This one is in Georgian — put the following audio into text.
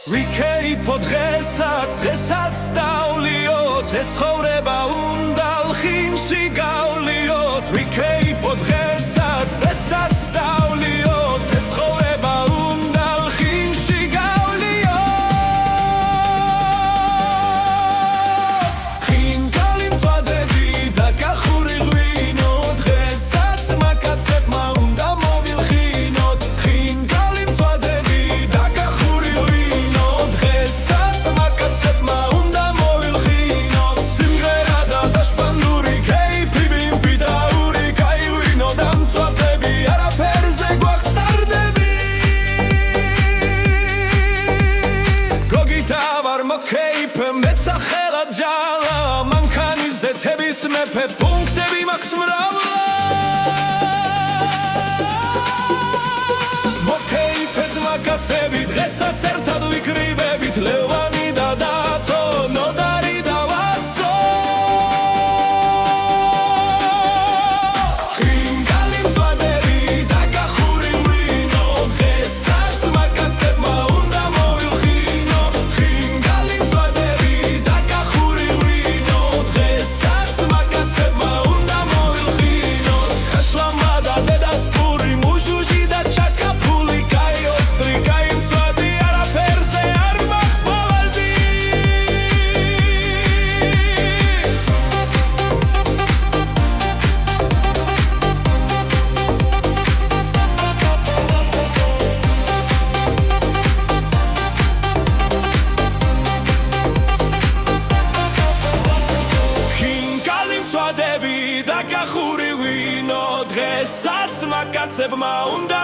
ვიქეიფო დღესაც დავლიოთ ეს ცხოვრება უნდა ლხინში გავლიოთ ვიქეიფო დღესაც დავლიოთ ეს ცხოვრება უნდა ლხინში გავლიოთ ხინკალი მწვადები და გახური ღვინო დღესაც მაკაცებმა უნდა მოვილხინოთ ხინკალი მწვადები და გახური ღვინო დღესაც მაკაცებმა უნდა მოვილხინოთ სიმღერა და დაშპანდური კეიფი ბიმბი და ური გაიღვინო და მწვადები არაფერზე გვახსტარდები გოგითა ვარ მოკეიფე მეცა ხელა ჯალა მანქანიზე თების მეფე პუნქტები მაქვს მრავლა მოკეიფეც მაკაცები დღესაც ერთად ვიკრიბებით ლევანი და დათო ნოდარი და ვასო ხინკალი მწვადები და გახური ღვინო დღესაც მაკაცებმა უნდა მოვილხინო ხინკალი მწვადები და გახური ღვინო დღესაც მაკაცებმა უნდა მოვილხინოთ ხაშლამა და დედას პური მუჟუჟი და ჩაკაფული კაი ოსტრი კაი მწვადი არაფერზე არ მაქვს მოვალდი ხინკალი მწვადები და გახური ღვინო დღესაც მაკაცებმა უნდა